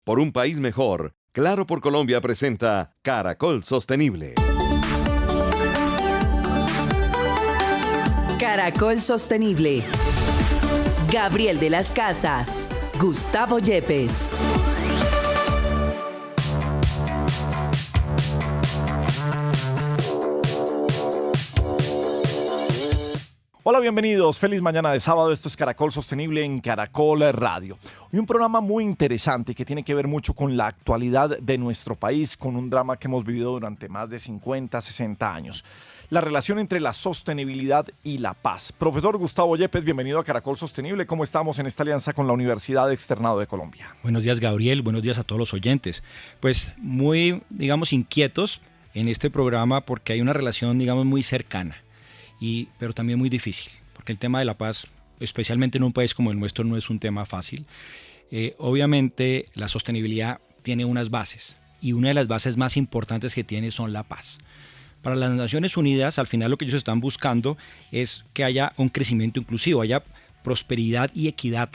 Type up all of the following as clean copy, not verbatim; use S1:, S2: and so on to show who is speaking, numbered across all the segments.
S1: por un país mejor, Claro por Colombia presenta Caracol Sostenible.
S2: Caracol Sostenible. Gabriel de las Casas. Gustavo Yepes.
S3: Hola, bienvenidos. Feliz mañana de sábado. Esto es Caracol Sostenible en Caracol Radio. Hoy un programa muy interesante que tiene que ver mucho con la actualidad de nuestro país, con un drama que hemos vivido durante más de 50, 60 años. La relación entre la sostenibilidad y la paz. Profesor Gustavo Yepes, bienvenido a Caracol Sostenible. ¿Cómo estamos en esta alianza con la Universidad Externado de Colombia?
S4: Buenos días, Gabriel. Buenos días a todos los oyentes. Pues muy, inquietos en este programa porque hay una relación, muy cercana. Pero también muy difícil, porque el tema de la paz, especialmente en un país como el nuestro, no es un tema fácil. Obviamente la sostenibilidad tiene unas bases, y una de las bases más importantes que tiene son la paz. Para las Naciones Unidas, al final lo que ellos están buscando es que haya un crecimiento inclusivo, haya prosperidad y equidad,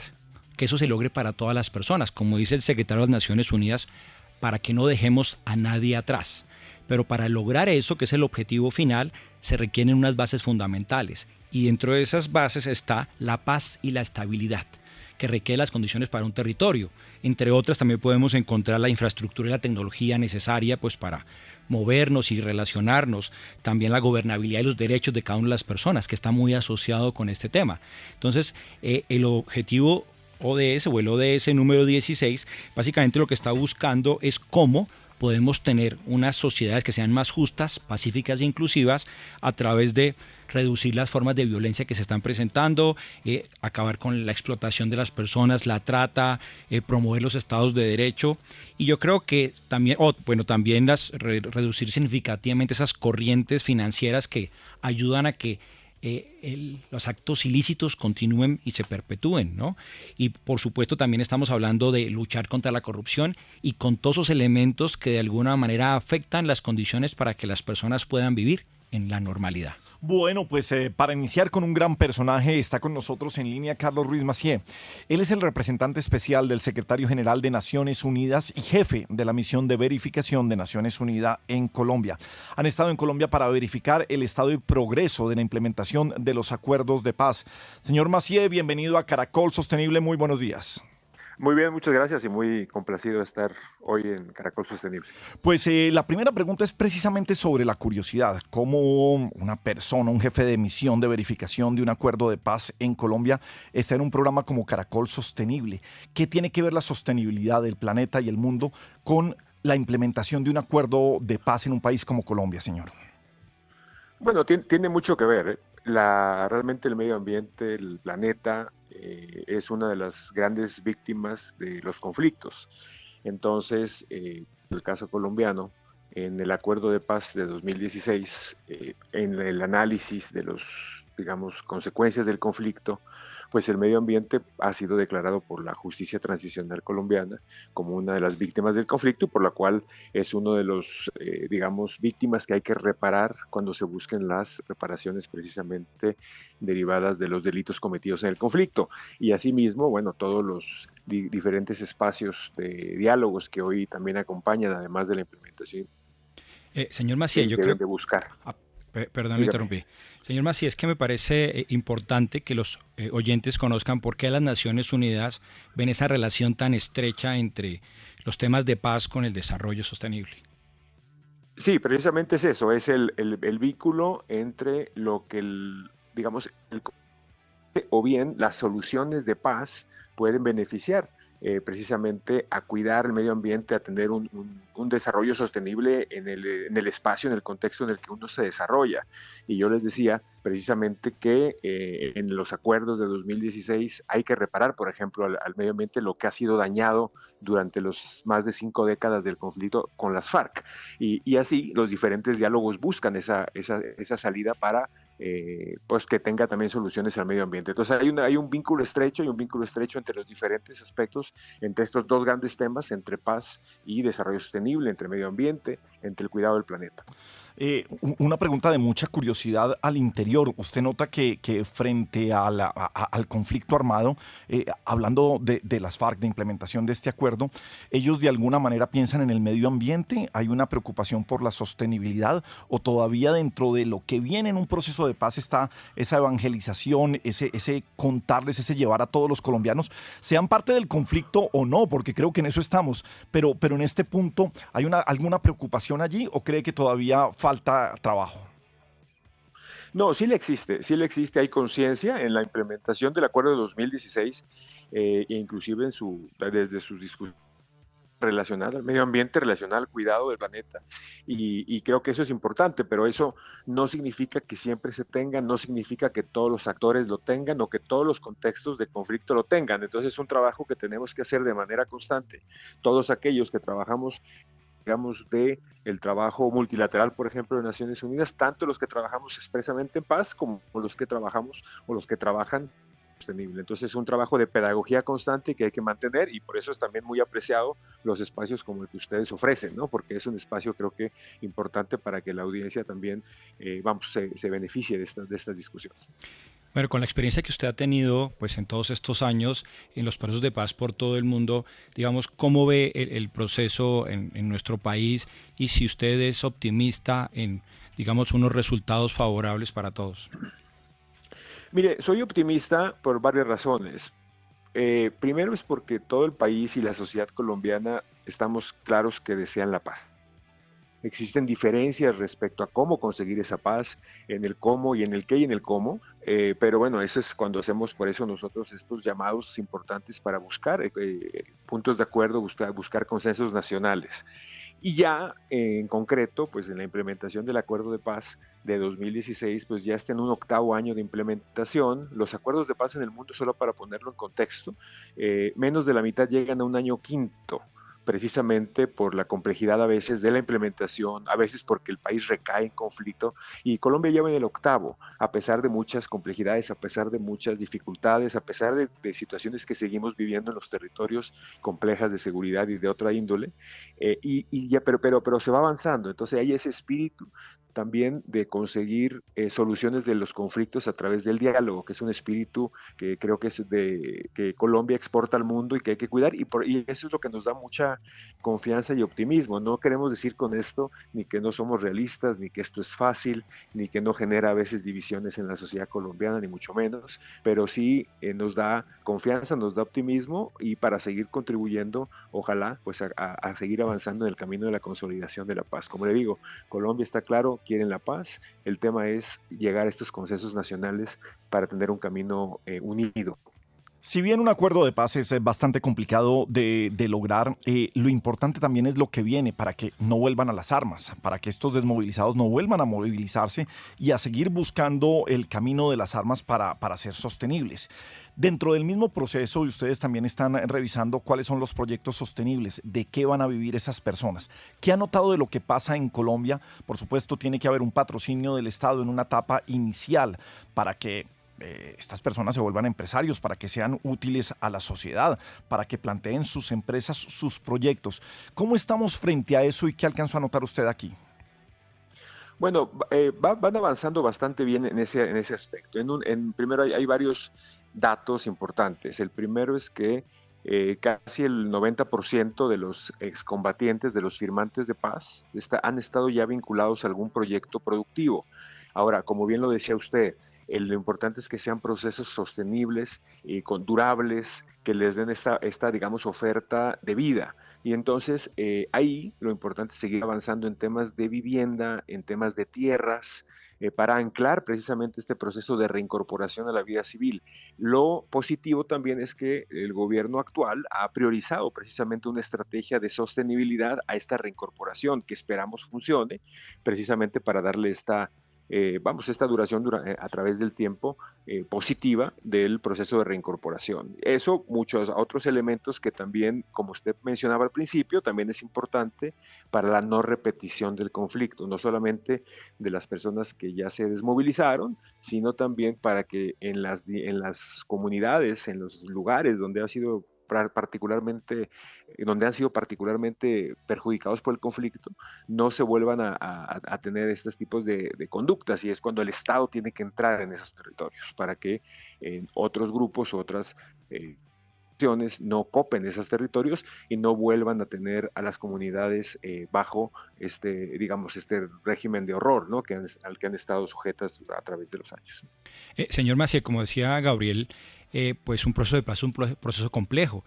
S4: que eso se logre para todas las personas, como dice el secretario de las Naciones Unidas, para que no dejemos a nadie atrás. Pero para lograr eso, que es el objetivo final, se requieren unas bases fundamentales. Y dentro de esas bases está la paz y la estabilidad, que requiere las condiciones para un territorio. Entre otras, también podemos encontrar la infraestructura y la tecnología necesaria para movernos y relacionarnos. También la gobernabilidad y los derechos de cada una de las personas, que está muy asociado con este tema. Entonces, el objetivo ODS o el ODS número 16, básicamente lo que está buscando es cómo podemos tener unas sociedades que sean más justas, pacíficas e inclusivas a través de reducir las formas de violencia que se están presentando, acabar con la explotación de las personas, la trata, promover los estados de derecho. Y yo creo que también, también reducir significativamente esas corrientes financieras que ayudan a que los actos ilícitos continúen y se perpetúen, ¿no? Y por supuesto también estamos hablando de luchar contra la corrupción y con todos esos elementos que de alguna manera afectan las condiciones para que las personas puedan vivir en la normalidad.
S3: Bueno, pues para iniciar con un gran personaje, está con nosotros en línea Carlos Ruiz Massieu. Él es el representante especial del secretario general de Naciones Unidas y jefe de la misión de verificación de Naciones Unidas en Colombia. Han estado en Colombia para verificar el estado y progreso de la implementación de los acuerdos de paz. Señor Massieu, bienvenido a Caracol Sostenible. Muy buenos días.
S5: Muy bien, muchas gracias y muy complacido de estar hoy en Caracol Sostenible.
S3: Pues la primera pregunta es precisamente sobre la curiosidad. ¿Cómo una persona, un jefe de misión de verificación de un acuerdo de paz en Colombia está en un programa como Caracol Sostenible? ¿Qué tiene que ver la sostenibilidad del planeta y el mundo con la implementación de un acuerdo de paz en un país como Colombia, señor?
S5: Bueno, tiene mucho que ver, ¿eh? Realmente el medio ambiente, el planeta, es una de las grandes víctimas de los conflictos. Entonces, en el caso colombiano, en el acuerdo de paz de 2016, en el análisis de consecuencias del conflicto, pues el medio ambiente ha sido declarado por la justicia transicional colombiana como una de las víctimas del conflicto, por la cual es uno de los, víctimas que hay que reparar cuando se busquen las reparaciones precisamente derivadas de los delitos cometidos en el conflicto. Y asimismo, todos los diferentes espacios de diálogos que hoy también acompañan, además de la implementación.
S4: Señor Massieu, yo creo
S5: de buscar.
S4: Perdón, le interrumpí. Señor Massieu, es que me parece importante que los oyentes conozcan por qué las Naciones Unidas ven esa relación tan estrecha entre los temas de paz con el desarrollo sostenible.
S5: Sí, precisamente es eso, es el vínculo entre lo que o bien las soluciones de paz pueden beneficiar precisamente a cuidar el medio ambiente, a tener un desarrollo sostenible en el espacio, en el contexto en el que uno se desarrolla. Y yo les decía precisamente que en los acuerdos de 2016 hay que reparar, por ejemplo, al medio ambiente lo que ha sido dañado durante los más de 5 décadas del conflicto con las FARC. Y así los diferentes diálogos buscan esa salida para pues que tenga también soluciones al medio ambiente. Entonces hay un vínculo estrecho entre los diferentes aspectos, entre estos dos grandes temas, entre paz y desarrollo sostenible, entre medio ambiente, entre el cuidado del planeta.
S3: Una pregunta de mucha curiosidad al interior. Usted nota que frente al conflicto armado, hablando de las FARC, de implementación de este acuerdo, ellos de alguna manera piensan en el medio ambiente. ¿Hay una preocupación por la sostenibilidad o todavía dentro de lo que viene en un proceso de paz está esa evangelización, ese contarles, ese llevar a todos los colombianos, sean parte del conflicto o no? Porque creo que en eso estamos, pero en este punto, ¿hay alguna preocupación allí o cree que todavía falta trabajo?
S5: No, sí le existe, hay conciencia en la implementación del acuerdo de 2016, e inclusive desde sus discusiones relacionada al medio ambiente, relacionada al cuidado del planeta. Y creo que eso es importante, pero eso no significa que siempre se tenga, no significa que todos los actores lo tengan o que todos los contextos de conflicto lo tengan. Entonces es un trabajo que tenemos que hacer de manera constante. Todos aquellos que trabajamos, digamos, de el trabajo multilateral, por ejemplo, de Naciones Unidas, tanto los que trabajamos expresamente en paz como los que trabajamos o los que trabajan sostenible. Entonces es un trabajo de pedagogía constante que hay que mantener y por eso es también muy apreciado los espacios como el que ustedes ofrecen, ¿no? Porque es un espacio creo que importante para que la audiencia también se beneficie de estas discusiones.
S4: Bueno, con la experiencia que usted ha tenido pues en todos estos años en los procesos de paz por todo el mundo, digamos, ¿cómo ve el proceso en nuestro país y si usted es optimista en, digamos, unos resultados favorables para todos?
S5: Mire, soy optimista por varias razones. Primero es porque todo el país y la sociedad colombiana estamos claros que desean la paz. Existen diferencias respecto a cómo conseguir esa paz, en el cómo y en el qué y en el cómo, pero bueno, eso es cuando hacemos por eso nosotros estos llamados importantes para buscar puntos de acuerdo, buscar consensos nacionales. Y ya en concreto, pues en la implementación del Acuerdo de Paz de 2016, pues ya está en un 8º año de implementación. Los acuerdos de paz en el mundo, solo para ponerlo en contexto, menos de la mitad llegan a un año quinto, precisamente por la complejidad a veces de la implementación, a veces porque el país recae en conflicto, y Colombia lleva en el 8º, a pesar de muchas complejidades, a pesar de muchas dificultades, a pesar de situaciones que seguimos viviendo en los territorios complejas de seguridad y de otra índole, pero se va avanzando. Entonces hay ese espíritu también de conseguir soluciones de los conflictos a través del diálogo, que es un espíritu que creo que es que Colombia exporta al mundo y que hay que cuidar, y eso es lo que nos da mucha confianza y optimismo. No queremos decir con esto ni que no somos realistas, ni que esto es fácil, ni que no genera a veces divisiones en la sociedad colombiana, ni mucho menos, pero sí nos da confianza, nos da optimismo, y para seguir contribuyendo, ojalá, pues a seguir avanzando en el camino de la consolidación de la paz. Como le digo, Colombia está claro, quieren la paz, el tema es llegar a estos consensos nacionales para tener un camino unido.
S3: Si bien un acuerdo de paz es bastante complicado de lograr, lo importante también es lo que viene para que no vuelvan a las armas, para que estos desmovilizados no vuelvan a movilizarse y a seguir buscando el camino de las armas para ser sostenibles. Dentro del mismo proceso, ustedes también están revisando cuáles son los proyectos sostenibles, de qué van a vivir esas personas. ¿Qué ha notado de lo que pasa en Colombia? Por supuesto, tiene que haber un patrocinio del Estado en una etapa inicial para que estas personas se vuelvan empresarios, para que sean útiles a la sociedad, para que planteen sus empresas, sus proyectos. ¿Cómo estamos frente a eso y qué alcanzó a notar usted aquí?
S5: Bueno, van avanzando bastante bien en ese aspecto. Primero hay varios datos importantes. El primero es que casi el 90% de los excombatientes, de los firmantes de paz, han estado ya vinculados a algún proyecto productivo. Ahora, como bien lo decía usted, lo importante es que sean procesos sostenibles y durables, que les den esta, digamos, oferta de vida. Y entonces ahí lo importante es seguir avanzando en temas de vivienda, en temas de tierras, para anclar precisamente este proceso de reincorporación a la vida civil. Lo positivo también es que el gobierno actual ha priorizado precisamente una estrategia de sostenibilidad a esta reincorporación, que esperamos funcione, precisamente para darle esta duración a través del tiempo positiva del proceso de reincorporación. Eso, muchos otros elementos que también, como usted mencionaba al principio, también es importante para la no repetición del conflicto, no solamente de las personas que ya se desmovilizaron, sino también para que en las comunidades, en los lugares donde ha sido particularmente, donde han sido particularmente perjudicados por el conflicto, no se vuelvan a tener estos tipos de conductas, y es cuando el Estado tiene que entrar en esos territorios para que otros grupos, otras no copen esos territorios y no vuelvan a tener a las comunidades bajo digamos, este régimen de horror, ¿no? Al que han estado sujetas a través de los años.
S4: Señor Macié, como decía Gabriel, pues un proceso de paz es un proceso complejo.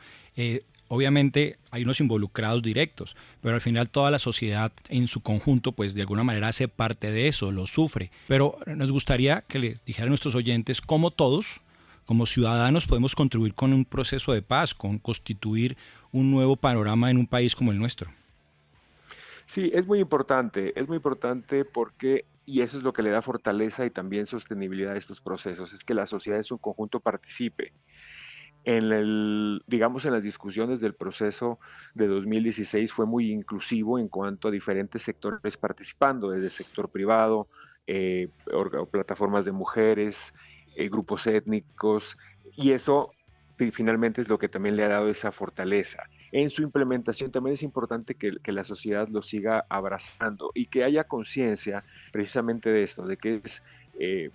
S4: Obviamente hay unos involucrados directos, pero al final toda la sociedad en su conjunto, pues de alguna manera hace parte de eso, lo sufre. Pero nos gustaría que le dijeran a nuestros oyentes cómo todos, como ciudadanos, podemos contribuir con un proceso de paz, con constituir un nuevo panorama en un país como el nuestro.
S5: Sí, es muy importante porque, y eso es lo que le da fortaleza y también sostenibilidad a estos procesos, es que la sociedad en su conjunto participe. Digamos, en las discusiones del proceso de 2016 fue muy inclusivo en cuanto a diferentes sectores participando, desde el sector privado, plataformas de mujeres, grupos étnicos, y eso finalmente es lo que también le ha dado esa fortaleza. En su implementación también es importante que la sociedad lo siga abrazando y que haya conciencia precisamente de esto, de que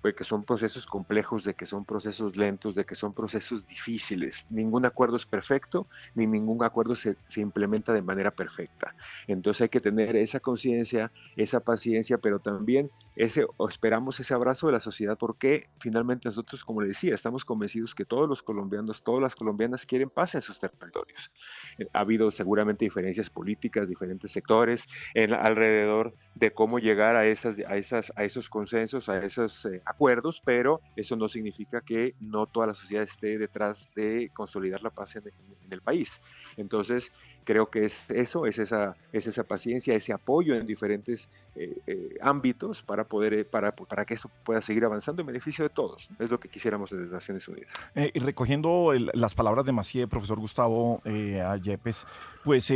S5: pues que son procesos complejos, de que son procesos lentos, de que son procesos difíciles. Ningún acuerdo es perfecto, ni ningún acuerdo se implementa de manera perfecta. Entonces hay que tener esa conciencia, esa paciencia, pero también esperamos ese abrazo de la sociedad, porque finalmente nosotros, como le decía, estamos convencidos que todos los colombianos, todas las colombianas quieren paz en sus territorios. Ha habido seguramente diferencias políticas, diferentes sectores alrededor de cómo llegar a esos consensos, a esos acuerdos, pero eso no significa que no toda la sociedad esté detrás de consolidar la paz en el país. Entonces, creo que es esa paciencia, ese apoyo en diferentes ámbitos para que eso pueda seguir avanzando en beneficio de todos. Es lo que quisiéramos desde Naciones Unidas.
S3: Y recogiendo las palabras de Macié, profesor Gustavo Yepes, pues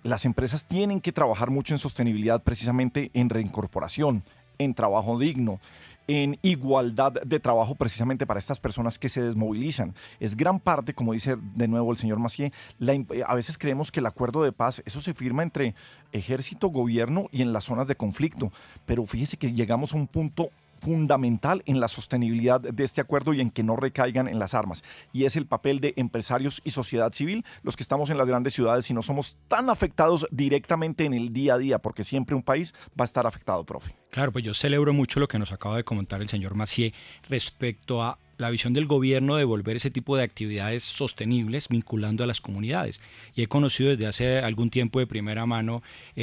S3: las empresas tienen que trabajar mucho en sostenibilidad, precisamente en reincorporación, en trabajo digno, en igualdad de trabajo precisamente para estas personas que se desmovilizan. Es gran parte, como dice de nuevo el señor Macié, a veces creemos que el acuerdo de paz, eso se firma entre ejército, gobierno y en las zonas de conflicto, pero fíjese que llegamos a un punto fundamental en la sostenibilidad de este acuerdo y en que no recaigan en las armas, y es el papel de empresarios y sociedad civil, los que estamos en las grandes ciudades y no somos tan afectados directamente en el día a día, porque siempre un país va a estar afectado, profe.
S4: Claro, pues yo celebro mucho lo que nos acaba de comentar el señor Macié respecto a la visión del gobierno de volver ese tipo de actividades sostenibles vinculando a las comunidades. Y he conocido desde hace algún tiempo de primera mano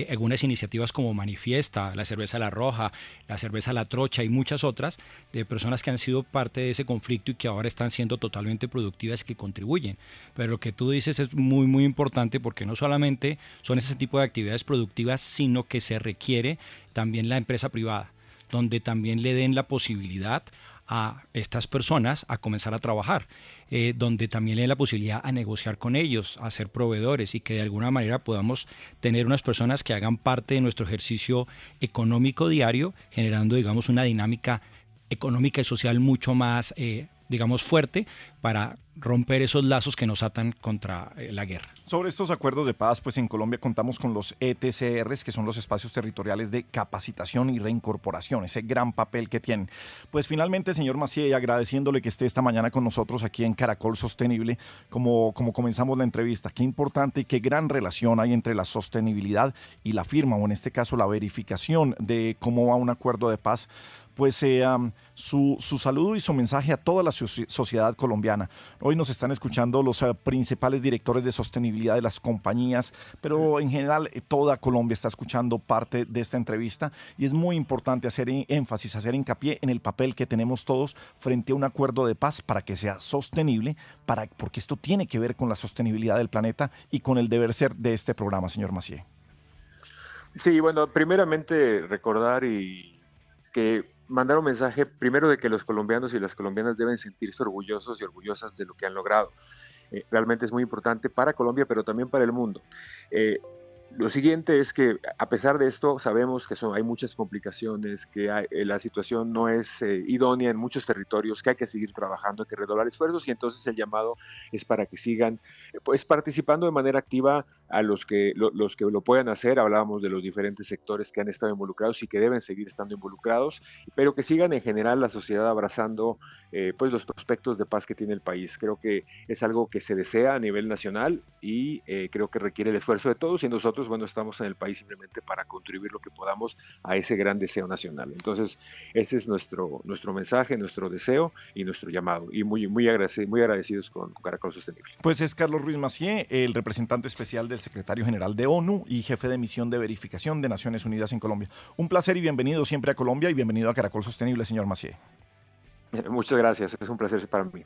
S4: algunas iniciativas como Manifiesta, la cerveza La Roja, la cerveza La Trocha y muchas otras, de personas que han sido parte de ese conflicto y que ahora están siendo totalmente productivas, que contribuyen. Pero lo que tú dices es muy, muy importante, porque no solamente son ese tipo de actividades productivas, sino que se requiere también la empresa privada, donde también le den la posibilidad a estas personas a comenzar a trabajar, donde también le den la posibilidad a negociar con ellos, a ser proveedores, y que de alguna manera podamos tener unas personas que hagan parte de nuestro ejercicio económico diario, generando, digamos, una dinámica económica y social mucho más, digamos, fuerte para romper esos lazos que nos atan contra la guerra.
S3: Sobre estos acuerdos de paz, pues en Colombia contamos con los ETCRs, que son los espacios territoriales de capacitación y reincorporación, ese gran papel que tienen. Pues finalmente, señor Macié, agradeciéndole que esté esta mañana con nosotros aquí en Caracol Sostenible, como comenzamos la entrevista, qué importante y qué gran relación hay entre la sostenibilidad y la firma, o en este caso la verificación de cómo va un acuerdo de paz. Pues su saludo y su mensaje a toda la sociedad colombiana. Hoy nos están escuchando los principales directores de sostenibilidad de las compañías, pero en general toda Colombia está escuchando parte de esta entrevista, y es muy importante hacer énfasis, hacer hincapié en el papel que tenemos todos frente a un acuerdo de paz para que sea sostenible, porque esto tiene que ver con la sostenibilidad del planeta y con el deber ser de este programa, señor Macié.
S5: Sí, bueno, primeramente recordar y que mandar un mensaje primero de que los colombianos y las colombianas deben sentirse orgullosos y orgullosas de lo que han logrado. Realmente es muy importante para Colombia, pero también para el mundo. Lo siguiente es que, a pesar de esto, sabemos que hay muchas complicaciones, que la situación no es idónea en muchos territorios, que hay que seguir trabajando, hay que redoblar esfuerzos, y entonces el llamado es para que sigan pues participando de manera activa a los que lo puedan hacer. Hablábamos de los diferentes sectores que han estado involucrados y que deben seguir estando involucrados, pero que sigan en general la sociedad abrazando pues los prospectos de paz que tiene el país. Creo que es algo que se desea a nivel nacional y creo que requiere el esfuerzo de todos, y nosotros, bueno, estamos en el país simplemente para contribuir lo que podamos a ese gran deseo nacional. Entonces, ese es nuestro mensaje, nuestro deseo y nuestro llamado, y muy agradecidos con Caracol Sostenible.
S3: Pues es Carlos Ruiz Massieu, el representante especial del secretario general de ONU y jefe de misión de verificación de Naciones Unidas en Colombia. Un placer y bienvenido siempre a Colombia, y bienvenido a Caracol Sostenible, señor Massieu.
S5: Muchas gracias, es un placer para mí.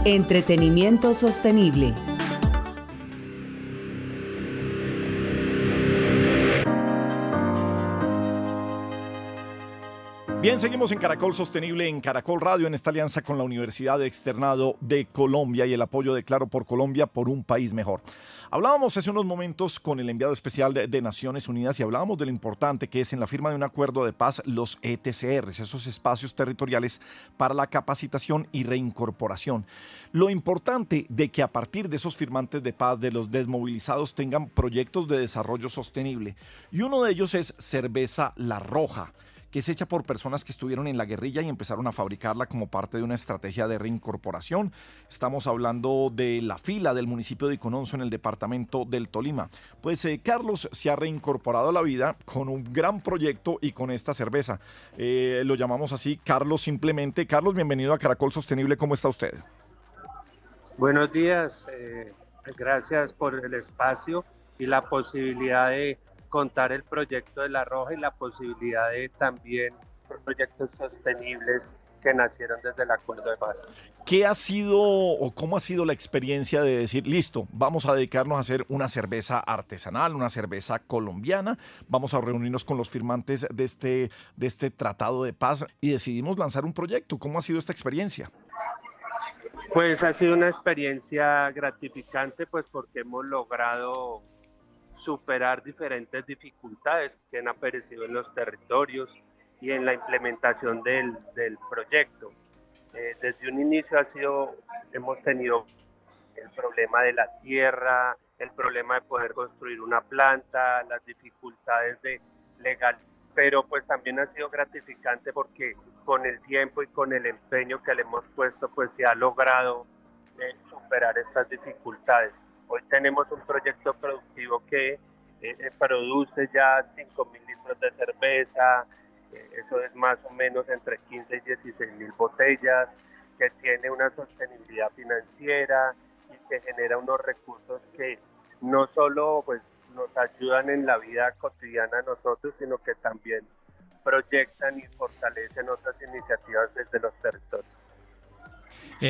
S2: Entretenimiento sostenible.
S3: Bien, seguimos en Caracol Sostenible, en Caracol Radio, en esta alianza con la Universidad de Externado de Colombia y el apoyo de Claro por Colombia, por un país mejor. Hablábamos hace unos momentos con el enviado especial de Naciones Unidas y hablábamos de lo importante que es en la firma de un acuerdo de paz los ETCRs, esos espacios territoriales para la capacitación y reincorporación. Lo importante de que a partir de esos firmantes de paz, de los desmovilizados, tengan proyectos de desarrollo sostenible. Y uno de ellos es Cerveza La Roja, que es hecha por personas que estuvieron en la guerrilla y empezaron a fabricarla como parte de una estrategia de reincorporación. Estamos hablando de La Fila, del municipio de Icononso, en el departamento del Tolima. Pues Carlos se ha reincorporado a la vida con un gran proyecto y con esta cerveza. Lo llamamos así, Carlos, simplemente. Carlos, bienvenido a Caracol Sostenible. ¿Cómo está usted?
S6: Buenos días. Gracias por el espacio y la posibilidad de contar el proyecto de La Roja y la posibilidad de también proyectos sostenibles que nacieron desde el acuerdo de paz.
S3: ¿Qué ha sido o cómo ha sido la experiencia de decir, listo, vamos a dedicarnos a hacer una cerveza artesanal, una cerveza colombiana, vamos a reunirnos con los firmantes de este tratado de paz y decidimos lanzar un proyecto? ¿Cómo ha sido esta experiencia?
S6: Pues ha sido una experiencia gratificante, pues porque hemos logrado superar diferentes dificultades que han aparecido en los territorios y en la implementación del proyecto. Desde un inicio hemos tenido el problema de la tierra, el problema de poder construir una planta, las dificultades de legal, pero pues también ha sido gratificante porque con el tiempo y con el empeño que le hemos puesto, pues se ha logrado superar estas dificultades. Hoy tenemos un proyecto productivo que produce ya 5.000 litros de cerveza, eso es más o menos entre 15 y 16.000 botellas, que tiene una sostenibilidad financiera y que genera unos recursos que no solo pues, nos ayudan en la vida cotidiana a nosotros, sino que también proyectan y fortalecen otras iniciativas desde los territorios.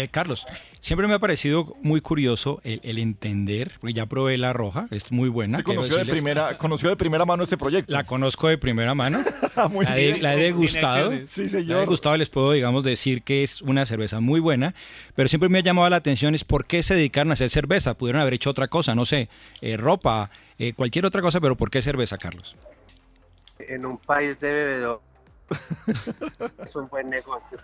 S4: Carlos, siempre me ha parecido muy curioso el entender, porque ya probé La Roja, es muy buena.
S3: ¿Usted conoció de primera mano este proyecto?
S4: La conozco de primera mano, la he degustado.
S3: Sí, señor.
S4: La he degustado, les puedo, digamos, decir que es una cerveza muy buena, pero siempre me ha llamado la atención es por qué se dedicaron a hacer cerveza. Pudieron haber hecho otra cosa, no sé, ropa, cualquier otra cosa, pero ¿por qué cerveza, Carlos?
S6: En un país de bebedores. Es un buen negocio.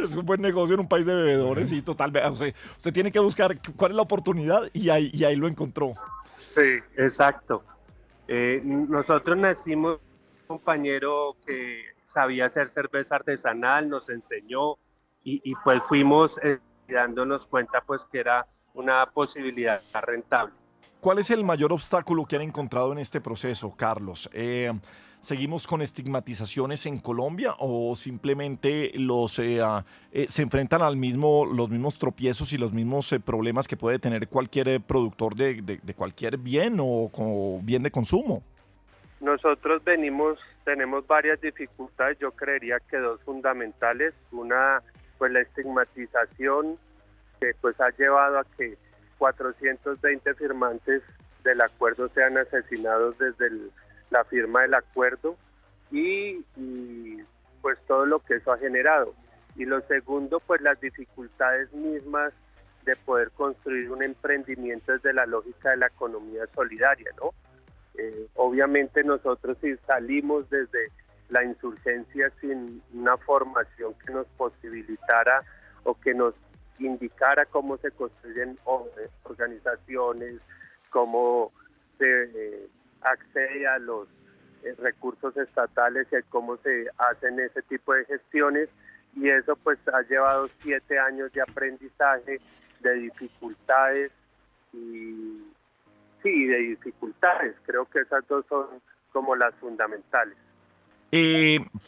S3: Es un buen negocio en un país de bebedores, sí, totalmente. O sea, usted tiene que buscar cuál es la oportunidad y ahí lo encontró.
S6: Sí, exacto. Nosotros nacimos un compañero que sabía hacer cerveza artesanal, nos enseñó y pues fuimos dándonos cuenta pues que era una posibilidad rentable.
S3: ¿Cuál es el mayor obstáculo que han encontrado en este proceso, Carlos? ¿Seguimos con estigmatizaciones en Colombia o simplemente se enfrentan los mismos tropiezos y los mismos problemas que puede tener cualquier productor de cualquier bien o bien de consumo?
S6: Nosotros tenemos varias dificultades, yo creería que dos fundamentales. Una, pues la estigmatización que pues ha llevado a que 420 firmantes del acuerdo sean asesinados desde la firma del acuerdo y pues todo lo que eso ha generado. Y lo segundo, pues las dificultades mismas de poder construir un emprendimiento desde la lógica de la economía solidaria, ¿no? Obviamente nosotros, si salimos desde la insurgencia sin una formación que nos posibilitara o que nos indicara cómo se construyen organizaciones, cómo se accede a los recursos estatales y cómo se hacen ese tipo de gestiones, y eso pues ha llevado 7 años de aprendizaje, de dificultades de dificultades. Creo que esas dos son como las fundamentales.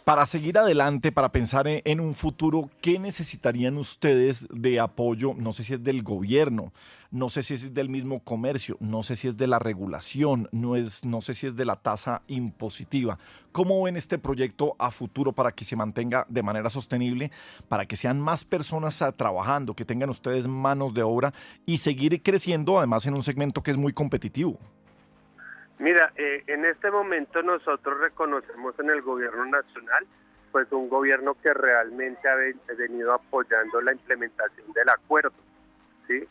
S3: Para seguir adelante, para pensar en un futuro, ¿qué necesitarían ustedes de apoyo? No sé si es del gobierno, no sé si es del mismo comercio, no sé si es de la regulación, no sé si es de la tasa impositiva. ¿Cómo ven este proyecto a futuro para que se mantenga de manera sostenible, para que sean más personas trabajando, que tengan ustedes manos de obra y seguir creciendo, además en un segmento que es muy competitivo?
S6: Mira, en este momento nosotros reconocemos en el gobierno nacional pues un gobierno que realmente ha venido apoyando la implementación del acuerdo, ¿sí?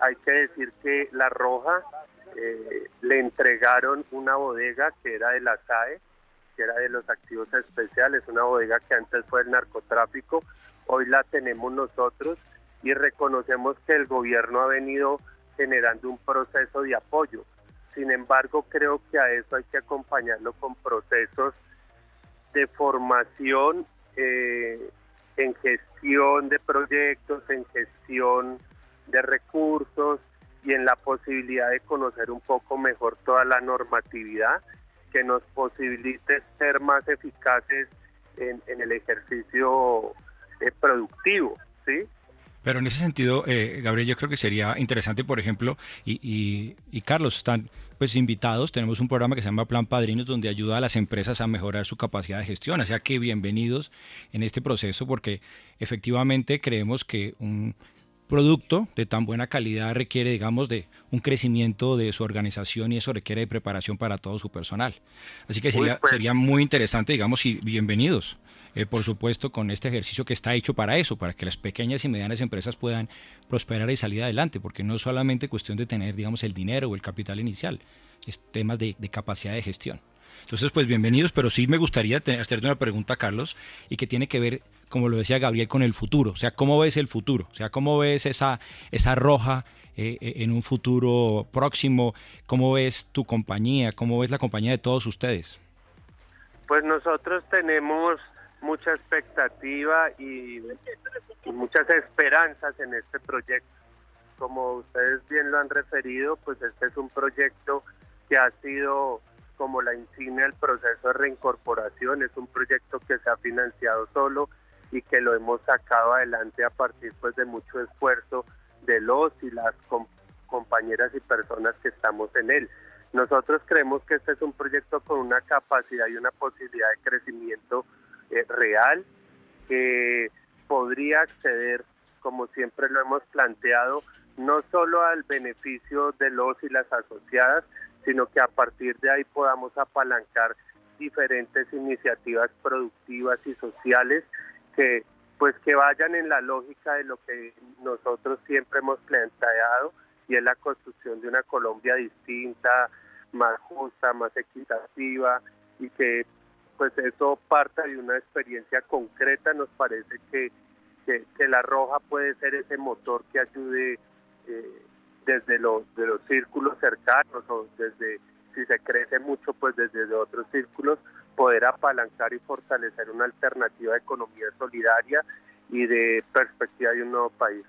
S6: Hay que decir que La Roja le entregaron una bodega que era de la SAE, que era de los activos especiales, una bodega que antes fue el narcotráfico, hoy la tenemos nosotros y reconocemos que el gobierno ha venido generando un proceso de apoyo. Sin embargo, creo que a eso hay que acompañarlo con procesos de formación en gestión de proyectos, en gestión de recursos y en la posibilidad de conocer un poco mejor toda la normatividad que nos posibilite ser más eficaces en el ejercicio productivo, ¿sí?
S4: Pero en ese sentido, Gabriel, yo creo que sería interesante, por ejemplo, y Carlos, están pues invitados, tenemos un programa que se llama Plan Padrinos, donde ayuda a las empresas a mejorar su capacidad de gestión, o sea que bienvenidos en este proceso, porque efectivamente creemos que un producto de tan buena calidad requiere, digamos, de un crecimiento de su organización y eso requiere de preparación para todo su personal. Así que sería muy interesante, digamos, y bienvenidos, por supuesto, con este ejercicio que está hecho para eso, para que las pequeñas y medianas empresas puedan prosperar y salir adelante, porque no es solamente cuestión de tener, digamos, el dinero o el capital inicial, es temas de capacidad de gestión. Entonces, pues bienvenidos, pero sí me gustaría hacerte una pregunta, Carlos, y que tiene que ver, como lo decía Gabriel, con el futuro. O sea, ¿cómo ves el futuro? O sea, ¿cómo ves esa Roja en un futuro próximo? ¿Cómo ves tu compañía? ¿Cómo ves la compañía de todos ustedes?
S6: Pues nosotros tenemos mucha expectativa y muchas esperanzas en este proyecto. Como ustedes bien lo han referido, pues este es un proyecto que ha sido como la insignia del proceso de reincorporación. Es un proyecto que se ha financiado solo y que lo hemos sacado adelante a partir pues de mucho esfuerzo de los y las compañeras y personas que estamos en él. Nosotros creemos que este es un proyecto con una capacidad y una posibilidad de crecimiento real, que podría acceder, como siempre lo hemos planteado, no solo al beneficio de los y las asociadas, sino que a partir de ahí podamos apalancar diferentes iniciativas productivas y sociales que vayan en la lógica de lo que nosotros siempre hemos planteado, y es la construcción de una Colombia distinta, más justa, más equitativa, y que pues eso parta de una experiencia concreta. Nos parece que La Roja puede ser ese motor que ayude desde de los círculos cercanos, o desde, si se crece mucho, pues desde otros círculos, poder apalancar y fortalecer una alternativa de economía solidaria y de perspectiva de un nuevo país.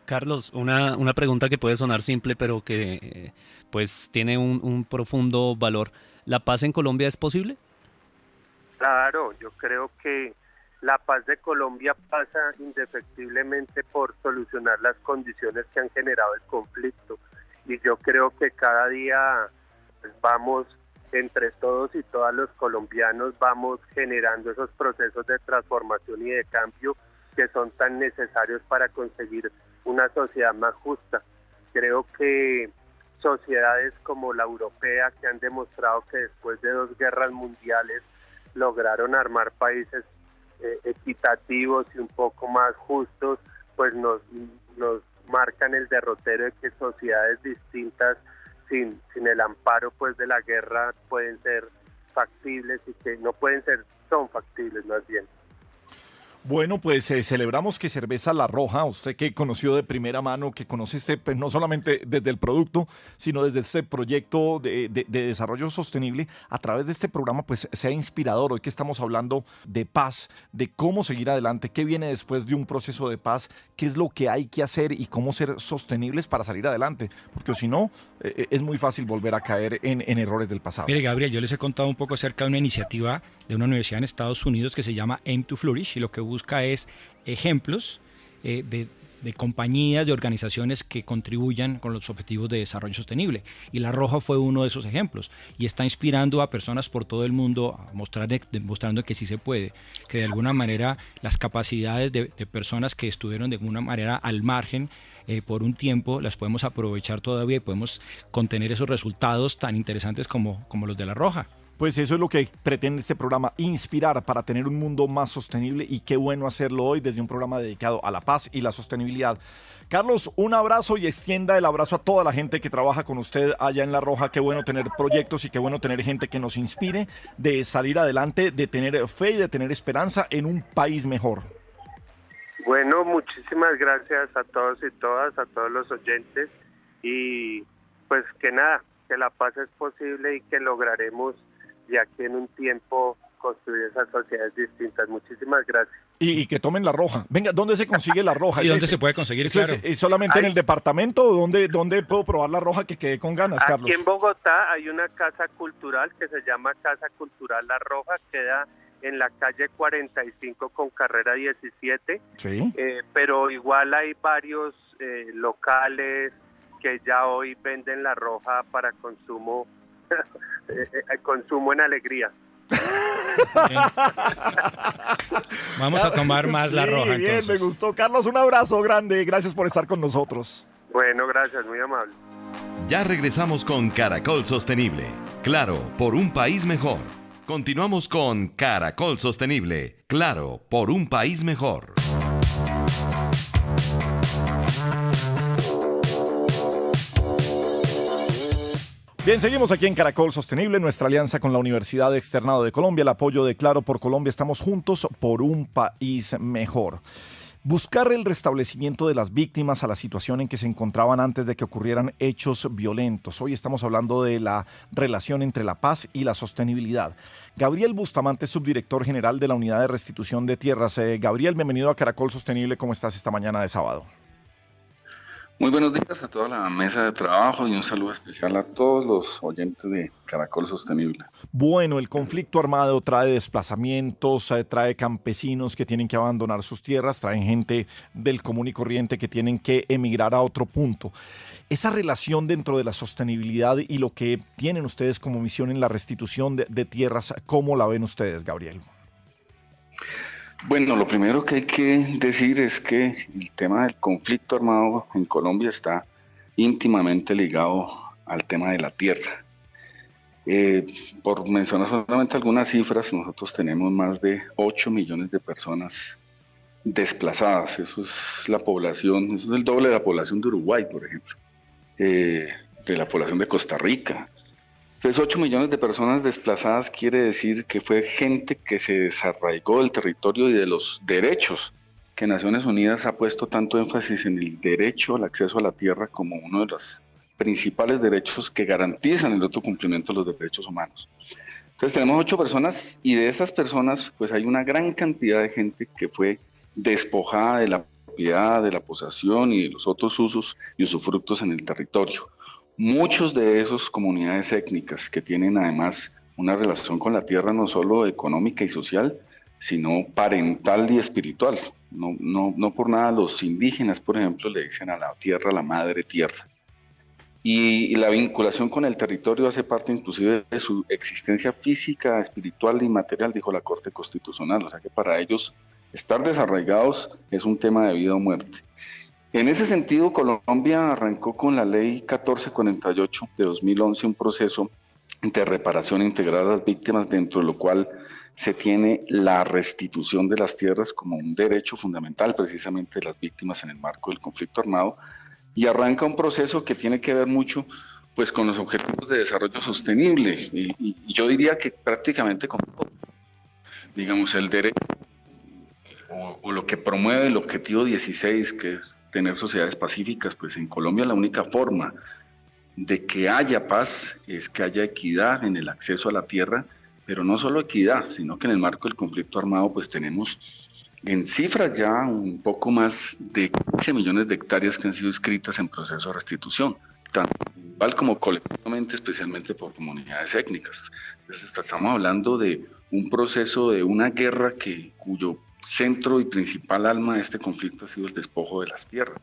S7: Carlos, una pregunta que puede sonar simple, pero que pues tiene un profundo valor. ¿La paz en Colombia es posible?
S6: Claro, yo creo que la paz de Colombia pasa indefectiblemente por solucionar las condiciones que han generado el conflicto, y yo creo que cada día pues, vamos entre todos y todas los colombianos vamos generando esos procesos de transformación y de cambio que son tan necesarios para conseguir una sociedad más justa. Creo que sociedades como la europea, que han demostrado que después de 2 guerras mundiales lograron armar países equitativos y un poco más justos, pues nos marcan el derrotero de que sociedades distintas sin el amparo pues de la guerra pueden ser factibles y que no pueden ser, son factibles más bien.
S3: Bueno, pues celebramos que Cerveza La Roja, usted que conoció de primera mano, que conoce pues, no solamente desde el producto, sino desde este proyecto de desarrollo sostenible, a través de este programa, pues sea inspirador. Hoy que estamos hablando de paz, de cómo seguir adelante, qué viene después de un proceso de paz, qué es lo que hay que hacer y cómo ser sostenibles para salir adelante, porque si no, es muy fácil volver a caer en errores del pasado.
S4: Mire, Gabriel, yo les he contado un poco acerca de una iniciativa de una universidad en Estados Unidos que se llama Aim to Flourish, y lo que busca es ejemplos de compañías, de organizaciones que contribuyan con los objetivos de desarrollo sostenible. Y La Roja fue uno de esos ejemplos y está inspirando a personas por todo el mundo, mostrando que sí se puede, que de alguna manera las capacidades de personas que estuvieron de alguna manera al margen por un tiempo, las podemos aprovechar todavía y podemos contener esos resultados tan interesantes como los de La Roja.
S3: Pues eso es lo que pretende este programa, inspirar para tener un mundo más sostenible, y qué bueno hacerlo hoy desde un programa dedicado a la paz y la sostenibilidad. Carlos, un abrazo y extienda el abrazo a toda la gente que trabaja con usted allá en La Roja. Qué bueno tener proyectos y qué bueno tener gente que nos inspire de salir adelante, de tener fe y de tener esperanza en un país mejor.
S6: Bueno, muchísimas gracias a todos y todas, a todos los oyentes, y pues que nada, que la paz es posible y que lograremos ya que en un tiempo construir esas sociedades distintas. Muchísimas gracias.
S3: Y que tomen La Roja. Venga, ¿dónde se consigue La Roja?
S4: ¿Y dónde se puede conseguir? Claro.
S3: ¿Es solamente en el departamento? ¿Dónde puedo probar La Roja que quedé con ganas, Carlos?
S6: Aquí en Bogotá hay una casa cultural que se llama Casa Cultural La Roja, queda en la calle 45 con carrera 17. Sí. Pero igual hay varios locales que ya hoy venden La Roja para consumo en alegría.
S4: Vamos a tomar más La Roja,
S3: bien,
S4: entonces.
S3: Me gustó. Carlos, un abrazo grande. Gracias por estar con nosotros.
S6: Bueno, gracias, muy amable.
S1: Ya regresamos con Caracol Sostenible. Claro, por un país mejor. Continuamos con Caracol Sostenible. Claro, por un país mejor.
S3: Bien, seguimos aquí en Caracol Sostenible, nuestra alianza con la Universidad Externado de Colombia, el apoyo de Claro por Colombia. Estamos juntos por un país mejor. Buscar el restablecimiento de las víctimas a la situación en que se encontraban antes de que ocurrieran hechos violentos. Hoy estamos hablando de la relación entre la paz y la sostenibilidad. Gabriel Bustamante, subdirector general de la Unidad de Restitución de Tierras. Gabriel, bienvenido a Caracol Sostenible. ¿Cómo estás esta mañana de sábado?
S8: Muy buenos días a toda la mesa de trabajo y un saludo especial a todos los oyentes de Caracol Sostenible.
S3: Bueno, el conflicto armado trae desplazamientos, trae campesinos que tienen que abandonar sus tierras, trae gente del común y corriente que tienen que emigrar a otro punto. Esa relación dentro de la sostenibilidad y lo que tienen ustedes como misión en la restitución de tierras, ¿cómo la ven ustedes, Gabriel?
S8: Bueno, lo primero que hay que decir es que el tema del conflicto armado en Colombia está íntimamente ligado al tema de la tierra. Por mencionar solamente algunas cifras, nosotros tenemos más de 8 millones de personas desplazadas. Eso es la población, eso es el doble de la población de Uruguay, por ejemplo, de la población de Costa Rica. Entonces, 8 millones de personas desplazadas quiere decir que fue gente que se desarraigó del territorio y de los derechos que Naciones Unidas ha puesto tanto énfasis en el derecho al acceso a la tierra como uno de los principales derechos que garantizan el autocumplimiento de los derechos humanos. Entonces tenemos 8 personas y de esas personas pues hay una gran cantidad de gente que fue despojada de la propiedad, de la posesión y de los otros usos y usufructos en el territorio. Muchos de esos comunidades étnicas que tienen además una relación con la tierra no solo económica y social, sino parental y espiritual. No por nada los indígenas, por ejemplo, le dicen a la tierra la madre tierra. Y la vinculación con el territorio hace parte inclusive de su existencia física, espiritual y material, dijo la Corte Constitucional. O sea que para ellos estar desarraigados es un tema de vida o muerte. En ese sentido, Colombia arrancó con la Ley 1448 de 2011 un proceso de reparación integral a las víctimas, dentro de lo cual se tiene la restitución de las tierras como un derecho fundamental precisamente de las víctimas en el marco del conflicto armado, y arranca un proceso que tiene que ver mucho pues con los objetivos de desarrollo sostenible, y yo diría que prácticamente con todo. Digamos, el derecho o lo que promueve el objetivo 16, que es tener sociedades pacíficas, pues en Colombia la única forma de que haya paz es que haya equidad en el acceso a la tierra, pero no solo equidad, sino que en el marco del conflicto armado pues tenemos en cifras ya un poco más de 15 millones de hectáreas que han sido inscritas en proceso de restitución, tanto individual como colectivamente, especialmente por comunidades étnicas. Entonces estamos hablando de un proceso de una guerra cuyo centro y principal alma de este conflicto ha sido el despojo de las tierras.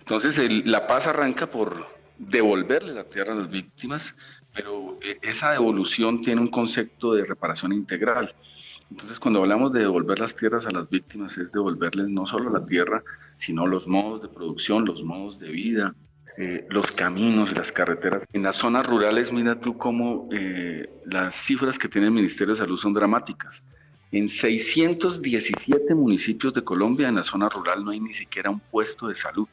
S8: Entonces la paz arranca por devolverle la tierra a las víctimas, pero esa devolución tiene un concepto de reparación integral. Entonces cuando hablamos de devolver las tierras a las víctimas es devolverles no solo la tierra, sino los modos de producción, los modos de vida, los caminos y las carreteras. En las zonas rurales, mira tú cómo las cifras que tiene el Ministerio de Salud son dramáticas. En 617 municipios de Colombia, en la zona rural, no hay ni siquiera un puesto de salud.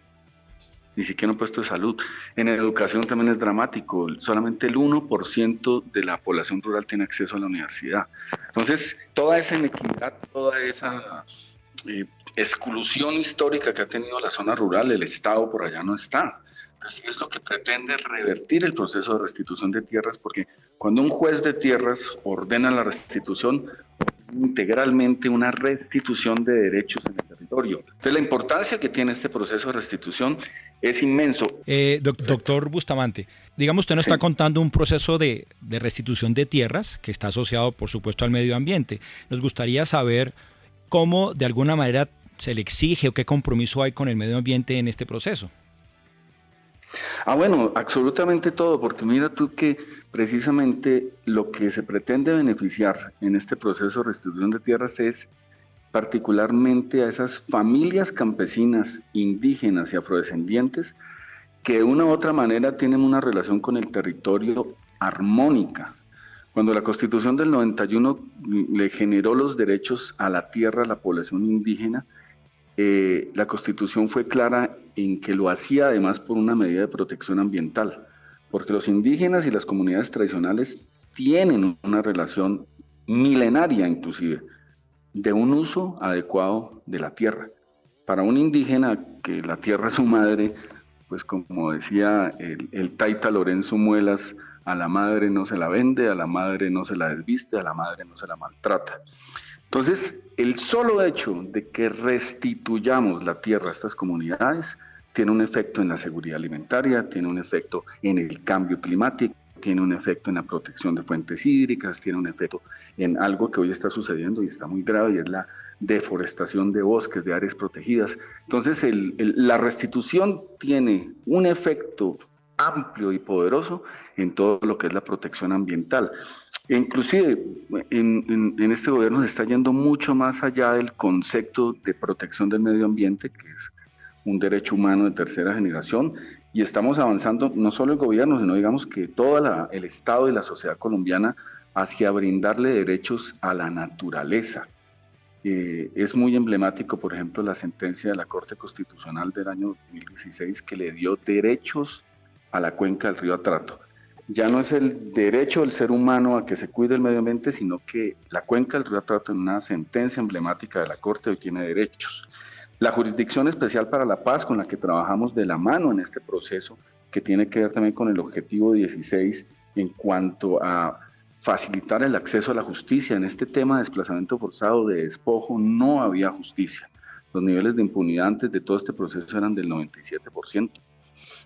S8: Ni siquiera un puesto de salud. En educación también es dramático. Solamente el 1% de la población rural tiene acceso a la universidad. Entonces, toda esa inequidad, toda esa exclusión histórica que ha tenido la zona rural, el Estado por allá no está. Entonces, es lo que pretende revertir el proceso de restitución de tierras, porque cuando un juez de tierras ordena la restitución, integralmente una restitución de derechos en el territorio. Entonces, la importancia que tiene este proceso de restitución es inmenso.
S4: Doctor Bustamante, digamos, usted nos está contando un proceso de restitución de tierras que está asociado, por supuesto, al medio ambiente. Nos gustaría saber cómo, de alguna manera, se le exige o qué compromiso hay con el medio ambiente en este proceso.
S8: Bueno, absolutamente todo, porque mira tú que precisamente lo que se pretende beneficiar en este proceso de restitución de tierras es particularmente a esas familias campesinas, indígenas y afrodescendientes que de una u otra manera tienen una relación con el territorio armónica. Cuando la Constitución del 91 le generó los derechos a la tierra a la población indígena, la Constitución fue clara en que lo hacía además por una medida de protección ambiental, porque los indígenas y las comunidades tradicionales tienen una relación milenaria inclusive de un uso adecuado de la tierra. Para un indígena que la tierra es su madre, pues como decía el taita Lorenzo Muelas, a la madre no se la vende, a la madre no se la desviste, a la madre no se la maltrata. Entonces, el solo hecho de que restituyamos la tierra a estas comunidades tiene un efecto en la seguridad alimentaria, tiene un efecto en el cambio climático, tiene un efecto en la protección de fuentes hídricas, tiene un efecto en algo que hoy está sucediendo y está muy grave, y es la deforestación de bosques, de áreas protegidas. Entonces, la restitución tiene un efecto amplio y poderoso en todo lo que es la protección ambiental. E inclusive en este gobierno se está yendo mucho más allá del concepto de protección del medio ambiente, que es un derecho humano de tercera generación, y estamos avanzando, no solo el gobierno, sino digamos que todo el Estado y la sociedad colombiana hacia brindarle derechos a la naturaleza. Es muy emblemático, por ejemplo, la sentencia de la Corte Constitucional del año 2016 que le dio derechos a la cuenca del río Atrato. Ya no es el derecho del ser humano a que se cuide el medio ambiente, sino que la cuenca del río Atrato, en una sentencia emblemática de la Corte, hoy tiene derechos. La Jurisdicción Especial para la Paz, con la que trabajamos de la mano en este proceso, que tiene que ver también con el objetivo 16 en cuanto a facilitar el acceso a la justicia. En este tema de desplazamiento forzado, de despojo, no había justicia. Los niveles de impunidad antes de todo este proceso eran del 97%.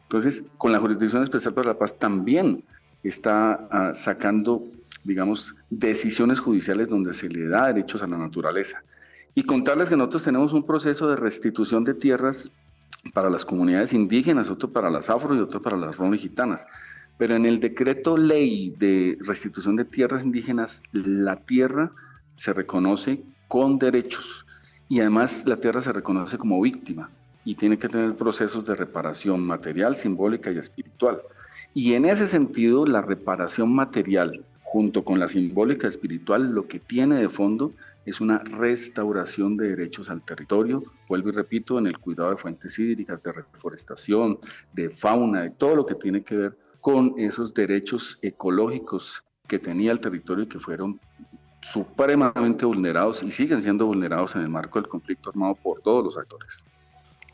S8: Entonces, con la Jurisdicción Especial para la Paz también está sacando, digamos, decisiones judiciales donde se le da derechos a la naturaleza. Y contarles que nosotros tenemos un proceso de restitución de tierras para las comunidades indígenas, otro para las afro y otro para las rom y gitanas. Pero en el decreto ley de restitución de tierras indígenas, la tierra se reconoce con derechos y además la tierra se reconoce como víctima y tiene que tener procesos de reparación material, simbólica y espiritual. Y en ese sentido, la reparación material junto con la simbólica espiritual, lo que tiene de fondo es una restauración de derechos al territorio, vuelvo y repito, en el cuidado de fuentes hídricas, de reforestación, de fauna, de todo lo que tiene que ver con esos derechos ecológicos que tenía el territorio y que fueron supremamente vulnerados y siguen siendo vulnerados en el marco del conflicto armado por todos los actores.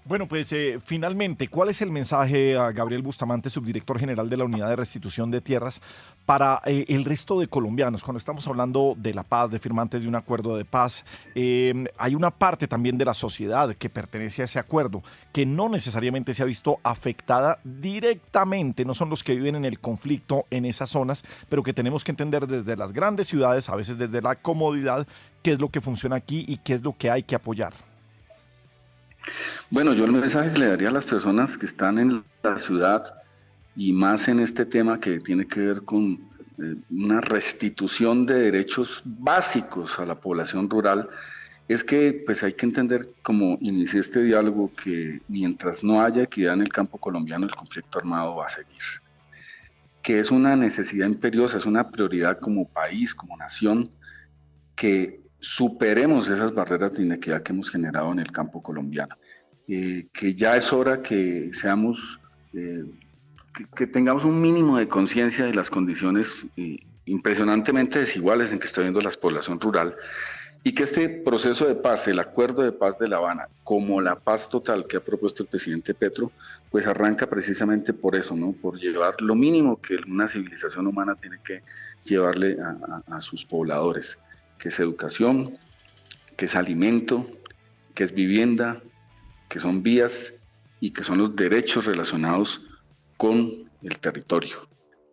S3: Bueno, pues finalmente, ¿cuál es el mensaje a Gabriel Bustamante, subdirector general de la Unidad de Restitución de Tierras, para el resto de colombianos? Cuando estamos hablando de la paz, de firmantes de un acuerdo de paz, hay una parte también de la sociedad que pertenece a ese acuerdo, que no necesariamente se ha visto afectada directamente, no son los que viven en el conflicto en esas zonas, pero que tenemos que entender desde las grandes ciudades, a veces desde la comodidad, qué es lo que funciona aquí y qué es lo que hay que apoyar.
S8: Bueno, yo el mensaje que le daría a las personas que están en la ciudad y más en este tema que tiene que ver con una restitución de derechos básicos a la población rural, es que pues hay que entender, como inicié este diálogo, que mientras no haya equidad en el campo colombiano, el conflicto armado va a seguir. Que es una necesidad imperiosa, es una prioridad como país, como nación, que superemos esas barreras de inequidad que hemos generado en el campo colombiano. Que ya es hora que seamos, que tengamos un mínimo de conciencia de las condiciones impresionantemente desiguales en que está viviendo la población rural, y que este proceso de paz, el acuerdo de paz de La Habana, como la paz total que ha propuesto el presidente Petro, pues arranca precisamente por eso, ¿no? Por llevar lo mínimo que una civilización humana tiene que llevarle a sus pobladores, que es educación, que es alimento, que es vivienda, que son vías y que son los derechos relacionados con el territorio.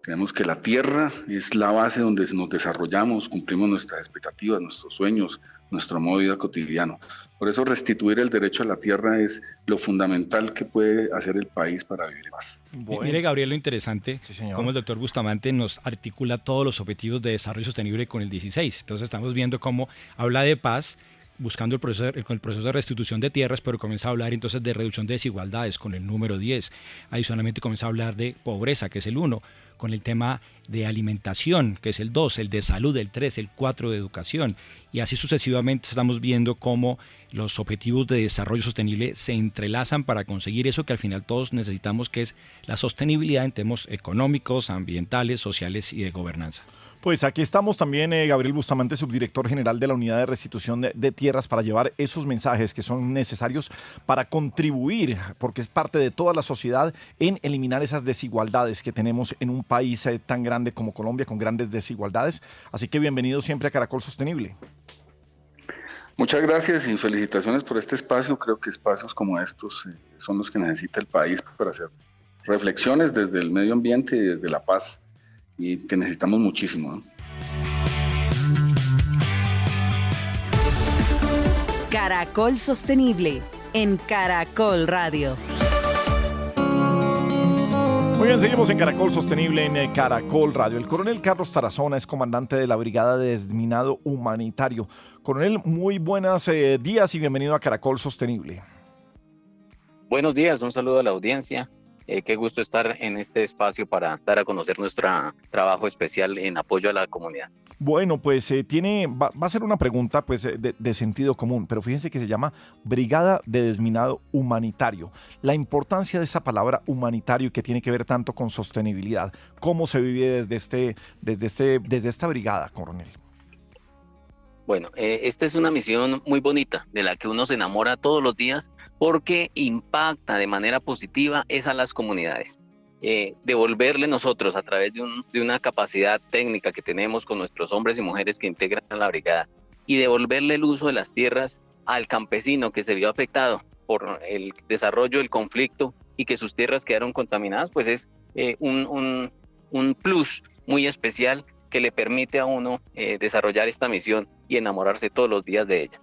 S8: Creemos que la tierra es la base donde nos desarrollamos, cumplimos nuestras expectativas, nuestros sueños, nuestro modo de vida cotidiano. Por eso restituir el derecho a la tierra es lo fundamental que puede hacer el país para vivir más.
S4: Bueno. Mire, Gabriel, lo interesante,
S3: sí, cómo
S4: el doctor Bustamante nos articula todos los objetivos de desarrollo sostenible con el 16. Entonces estamos viendo cómo habla de paz, buscando el proceso de restitución de tierras, pero comienza a hablar entonces de reducción de desigualdades con el número 10. Adicionalmente comienza a hablar de pobreza, que es el 1, con el tema de alimentación, que es el 2, el de salud, el 3, el 4 de educación. Y así sucesivamente estamos viendo cómo los objetivos de desarrollo sostenible se entrelazan para conseguir eso que al final todos necesitamos, que es la sostenibilidad en temas económicos, ambientales, sociales y de gobernanza.
S3: Pues aquí estamos también, Gabriel Bustamante, subdirector general de la Unidad de Restitución de Tierras, para llevar esos mensajes que son necesarios para contribuir, porque es parte de toda la sociedad, en eliminar esas desigualdades que tenemos en un país tan grande como Colombia, con grandes desigualdades. Así que bienvenido siempre a Caracol Sostenible.
S8: Muchas gracias y felicitaciones por este espacio. Creo que espacios como estos son los que necesita el país para hacer reflexiones desde el medio ambiente y desde la paz, y que necesitamos muchísimo, ¿no?
S2: Caracol Sostenible en Caracol Radio.
S3: Muy bien, seguimos en Caracol Sostenible en Caracol Radio. El coronel Carlos Tarazona es comandante de la Brigada de Desminado Humanitario. Coronel, muy buenos días y bienvenido a Caracol Sostenible.
S9: Buenos días, un saludo a la audiencia. Qué gusto estar en este espacio para dar a conocer nuestro trabajo especial en apoyo a la comunidad.
S3: Bueno, pues va a ser una pregunta pues, de sentido común, pero fíjense que se llama Brigada de Desminado Humanitario. La importancia de esa palabra humanitario, que tiene que ver tanto con sostenibilidad. ¿Cómo se vive desde esta brigada, coronel?
S9: Bueno, esta es una misión muy bonita, de la que uno se enamora todos los días, porque impacta de manera positiva a las comunidades. Devolverle nosotros, a través de una capacidad técnica que tenemos con nuestros hombres y mujeres que integran la brigada, y devolverle el uso de las tierras al campesino que se vio afectado por el desarrollo del conflicto y que sus tierras quedaron contaminadas, pues es un plus muy especial que le permite a uno desarrollar esta misión y enamorarse todos los días de ella.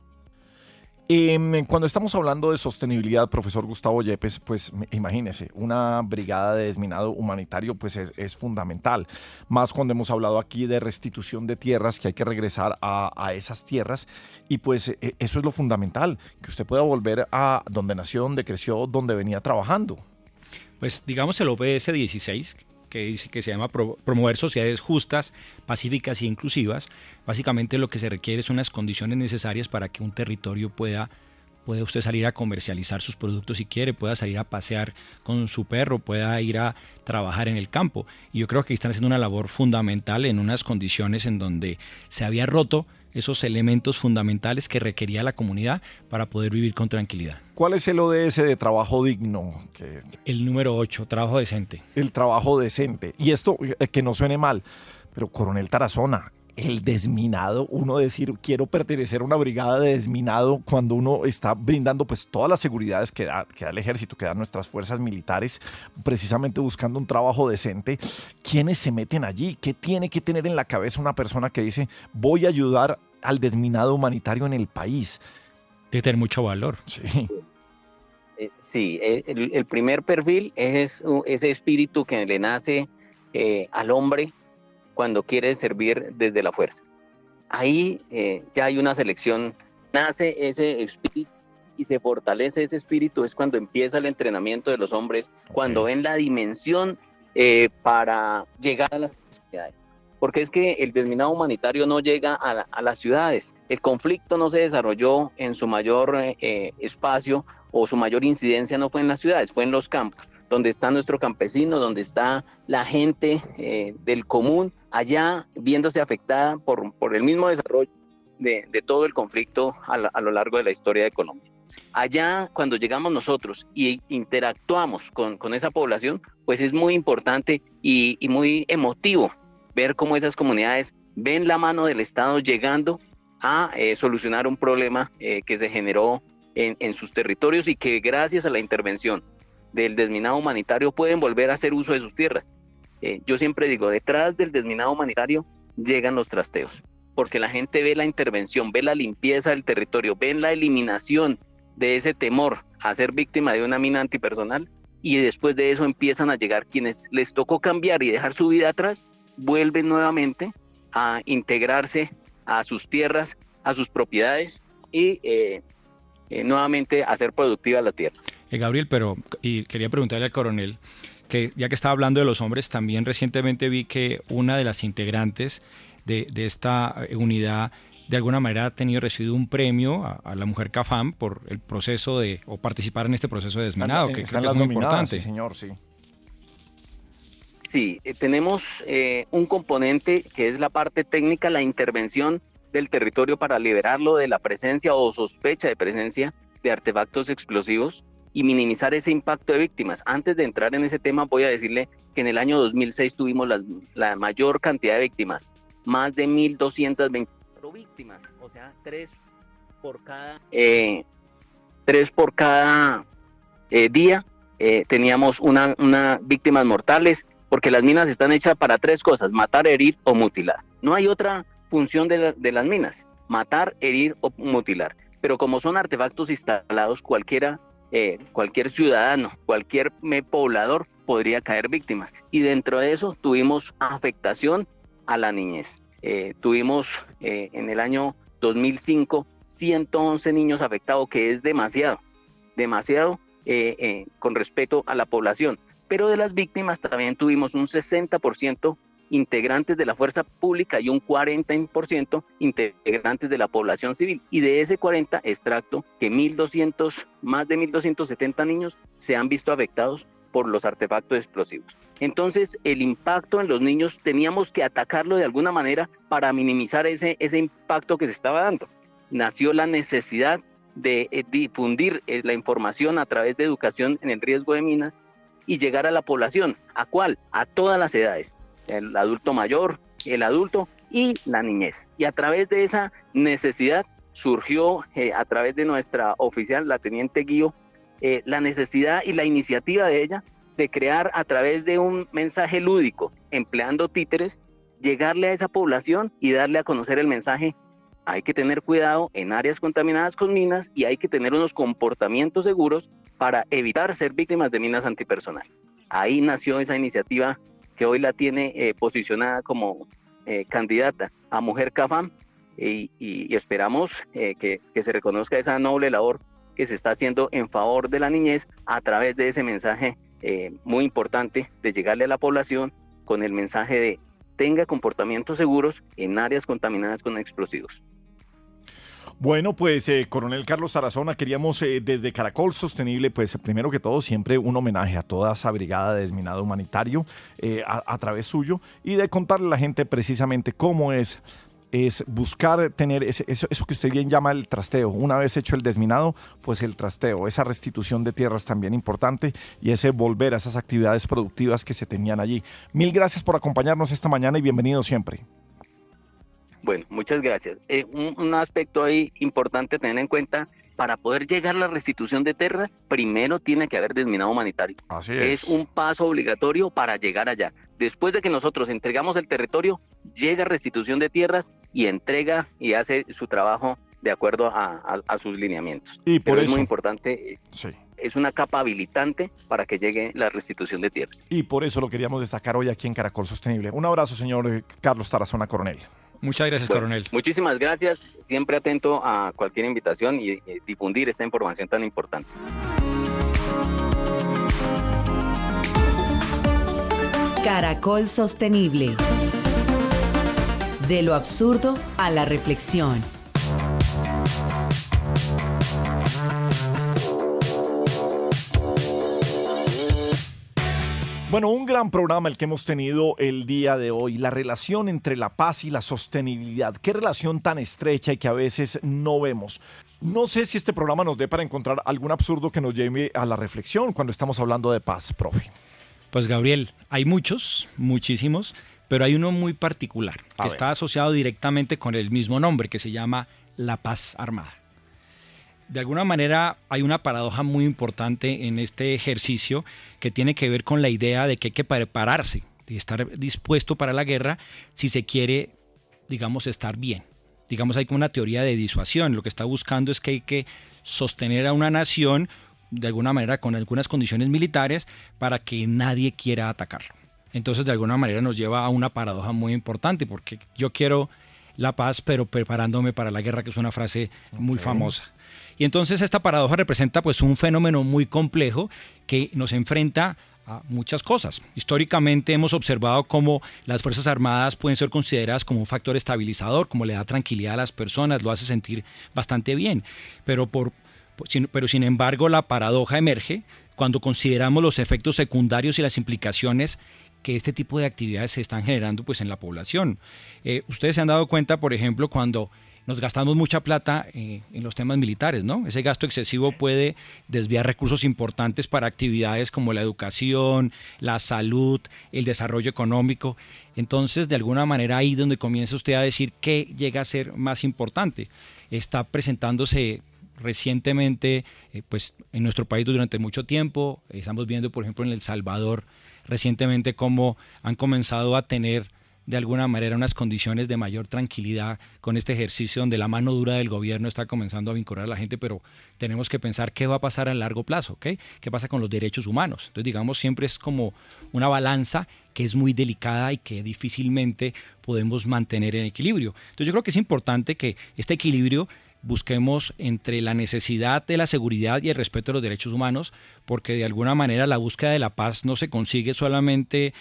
S3: Cuando estamos hablando de sostenibilidad, profesor Gustavo Yepes, pues imagínese, una brigada de desminado humanitario pues es fundamental, más cuando hemos hablado aquí de restitución de tierras, que hay que regresar a esas tierras, y pues eso es lo fundamental, que usted pueda volver a donde nació, donde creció, donde venía trabajando.
S4: Pues digamos el OPS 16, que dice que se llama promover sociedades justas, pacíficas e inclusivas. Básicamente lo que se requiere son unas condiciones necesarias para que un territorio pueda usted salir a comercializar sus productos si quiere, pueda salir a pasear con su perro, pueda ir a trabajar en el campo. Y yo creo que están haciendo una labor fundamental en unas condiciones en donde se había roto esos elementos fundamentales que requería la comunidad para poder vivir con tranquilidad.
S3: ¿Cuál es el ODS de trabajo digno?
S4: El número 8, trabajo decente.
S3: El trabajo decente. Y esto, que no suene mal, pero Coronel Tarazona, el desminado, uno decir quiero pertenecer a una brigada de desminado cuando uno está brindando pues todas las seguridades que da el ejército, que dan nuestras fuerzas militares, precisamente buscando un trabajo decente. ¿Quiénes se meten allí? ¿Qué tiene que tener en la cabeza una persona que dice voy a ayudar al desminado humanitario en el país?
S4: Tiene que tener mucho valor.
S3: Sí.
S9: Sí, el primer perfil es ese espíritu que le nace al hombre cuando quiere servir desde la fuerza. Ahí ya hay una selección, nace ese espíritu y se fortalece ese espíritu, es cuando empieza el entrenamiento de los hombres, cuando ven la dimensión para llegar a las ciudades. Porque es que el desminado humanitario no llega a las ciudades, el conflicto no se desarrolló en su mayor espacio o su mayor incidencia no fue en las ciudades, fue en los campos, donde está nuestro campesino, donde está la gente del común, allá viéndose afectada por el mismo desarrollo de todo el conflicto a lo largo de la historia de Colombia. Allá, cuando llegamos nosotros y interactuamos con esa población, pues es muy importante y muy emotivo ver cómo esas comunidades ven la mano del Estado llegando a solucionar un problema que se generó en sus territorios y que gracias a la intervención del desminado humanitario pueden volver a hacer uso de sus tierras. Yo siempre digo, detrás del desminado humanitario llegan los trasteos, porque la gente ve la intervención, ve la limpieza del territorio, ven la eliminación de ese temor a ser víctima de una mina antipersonal, y después de eso empiezan a llegar quienes les tocó cambiar y dejar su vida atrás, vuelven nuevamente a integrarse a sus tierras, a sus propiedades y nuevamente a hacer productiva la tierra.
S4: Gabriel, y quería preguntarle al coronel, que ya que estaba hablando de los hombres, también recientemente vi que una de las integrantes de esta unidad de alguna manera ha recibido un premio a la mujer CAFAM por el proceso o participar en este proceso de desminado, que creo que es muy importante.
S3: Sí, señor, sí.
S9: Sí, tenemos un componente que es la parte técnica, la intervención del territorio para liberarlo de la presencia o sospecha de presencia de artefactos explosivos y minimizar ese impacto de víctimas. Antes de entrar en ese tema, voy a decirle que en el año 2006 tuvimos la mayor cantidad de víctimas, más de 1.224 víctimas, o sea, 3 por cada día teníamos una víctimas mortales, porque las minas están hechas para 3 cosas: matar, herir o mutilar. No hay otra función de las minas: matar, herir o mutilar. Pero como son artefactos instalados, cualquier ciudadano, cualquier poblador podría caer víctimas. Y dentro de eso tuvimos afectación a la niñez. Tuvimos en el año 2005 111 niños afectados, que es demasiado con respecto a la población. Pero de las víctimas también tuvimos un 60% integrantes de la fuerza pública y un 40% integrantes de la población civil. Y de ese 40 extracto que más de 1.270 niños se han visto afectados por los artefactos explosivos. Entonces, el impacto en los niños teníamos que atacarlo de alguna manera para minimizar ese impacto que se estaba dando. Nació la necesidad de difundir la información a través de educación en el riesgo de minas y llegar a la población. ¿A cuál? A todas las edades. El adulto mayor, el adulto y la niñez. Y a través de esa necesidad surgió a través de nuestra oficial, la teniente Guío, la necesidad y la iniciativa de ella de crear a través de un mensaje lúdico, empleando títeres, llegarle a esa población y darle a conocer el mensaje: hay que tener cuidado en áreas contaminadas con minas y hay que tener unos comportamientos seguros para evitar ser víctimas de minas antipersonal. Ahí nació esa iniciativa que hoy la tiene posicionada como candidata a Mujer CAFAM y esperamos que se reconozca esa noble labor que se está haciendo en favor de la niñez a través de ese mensaje muy importante de llegarle a la población con el mensaje de tenga comportamientos seguros en áreas contaminadas con explosivos.
S3: Bueno, pues Coronel Carlos Tarazona, queríamos desde Caracol Sostenible, pues primero que todo siempre un homenaje a toda esa brigada de desminado humanitario a través suyo, y de contarle a la gente precisamente cómo es buscar tener eso que usted bien llama el trasteo. Una vez hecho el desminado, pues el trasteo, esa restitución de tierras también importante, y ese volver a esas actividades productivas que se tenían allí. Mil gracias por acompañarnos esta mañana y bienvenido siempre.
S9: Bueno, muchas gracias. Un aspecto ahí importante a tener en cuenta: para poder llegar a la restitución de tierras, primero tiene que haber desminado humanitario.
S3: Así es.
S9: Es un paso obligatorio para llegar allá. Después de que nosotros entregamos el territorio, llega restitución de tierras y entrega y hace su trabajo de acuerdo a sus lineamientos.
S3: Y por
S9: Pero
S3: eso,
S9: es muy importante,
S3: sí.
S9: Es una capa habilitante para que llegue la restitución de tierras.
S3: Y por eso lo queríamos destacar hoy aquí en Caracol Sostenible. Un abrazo, señor Carlos Tarazona, Coronel.
S4: Muchas gracias,
S9: Bueno,
S4: coronel.
S9: Muchísimas gracias. Siempre atento a cualquier invitación y difundir esta información tan importante.
S2: Caracol Sostenible. De lo absurdo a la reflexión.
S3: Bueno, un gran programa el que hemos tenido el día de hoy. La relación entre la paz y la sostenibilidad. Qué relación tan estrecha y que a veces no vemos. No sé si este programa nos dé para encontrar algún absurdo que nos lleve a la reflexión cuando estamos hablando de paz, profe.
S4: Pues Gabriel, hay muchísimos, pero hay uno muy particular que está asociado directamente con el mismo nombre, que se llama la paz armada. De alguna manera hay una paradoja muy importante en este ejercicio que tiene que ver con la idea de que hay que prepararse, de estar dispuesto para la guerra si se quiere, digamos, estar bien. Digamos, hay como una teoría de disuasión. Lo que está buscando es que hay que sostener a una nación de alguna manera con algunas condiciones militares para que nadie quiera atacarlo. Entonces, de alguna manera nos lleva a una paradoja muy importante, porque yo quiero la paz, pero preparándome para la guerra, que es una frase muy famosa. Y entonces esta paradoja representa pues un fenómeno muy complejo que nos enfrenta a muchas cosas. Históricamente hemos observado cómo las Fuerzas Armadas pueden ser consideradas como un factor estabilizador, como le da tranquilidad a las personas, lo hace sentir bastante bien. Pero sin embargo, la paradoja emerge cuando consideramos los efectos secundarios y las implicaciones que este tipo de actividades se están generando pues, en la población. Ustedes se han dado cuenta, por ejemplo, cuando nos gastamos mucha plata en los temas militares, ¿no? Ese gasto excesivo puede desviar recursos importantes para actividades como la educación, la salud, el desarrollo económico. Entonces, de alguna manera, ahí donde comienza usted a decir qué llega a ser más importante. Está presentándose recientemente, pues en nuestro país durante mucho tiempo. Estamos viendo, por ejemplo, en El Salvador recientemente cómo han comenzado a tener de alguna manera unas condiciones de mayor tranquilidad con este ejercicio donde la mano dura del gobierno está comenzando a vincular a la gente, pero tenemos que pensar qué va a pasar a largo plazo, ¿ok? ¿Qué pasa con los derechos humanos? Entonces, digamos, siempre es como una balanza que es muy delicada y que difícilmente podemos mantener en equilibrio. Entonces, yo creo que es importante que este equilibrio busquemos entre la necesidad de la seguridad y el respeto de los derechos humanos, porque de alguna manera la búsqueda de la paz no se consigue solamente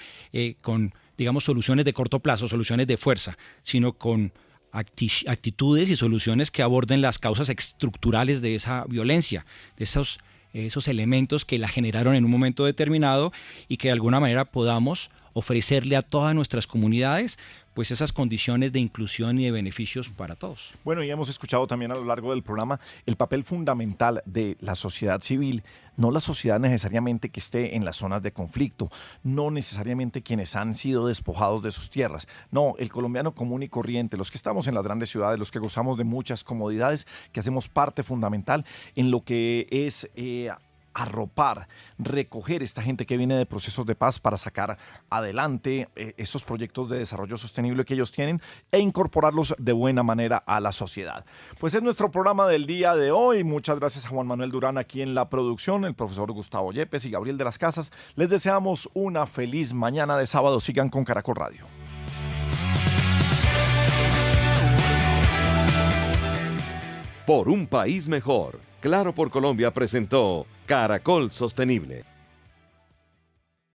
S4: con digamos, soluciones de corto plazo, soluciones de fuerza, sino con actitudes y soluciones que aborden las causas estructurales de esa violencia, de esos elementos que la generaron en un momento determinado y que de alguna manera podamos ofrecerle a todas nuestras comunidades pues esas condiciones de inclusión y de beneficios para todos.
S3: Bueno, y hemos escuchado también a lo largo del programa el papel fundamental de la sociedad civil, no la sociedad necesariamente que esté en las zonas de conflicto, no necesariamente quienes han sido despojados de sus tierras, no, el colombiano común y corriente, los que estamos en las grandes ciudades, los que gozamos de muchas comodidades, que hacemos parte fundamental en lo que es arropar, recoger esta gente que viene de procesos de paz para sacar adelante estos proyectos de desarrollo sostenible que ellos tienen e incorporarlos de buena manera a la sociedad. Pues es nuestro programa del día de hoy. Muchas gracias a Juan Manuel Durán aquí en la producción, el profesor Gustavo Yepes y Gabriel de las Casas. Les deseamos una feliz mañana de sábado. Sigan con Caracol Radio.
S1: Por un país mejor, Claro por Colombia presentó Caracol Sostenible.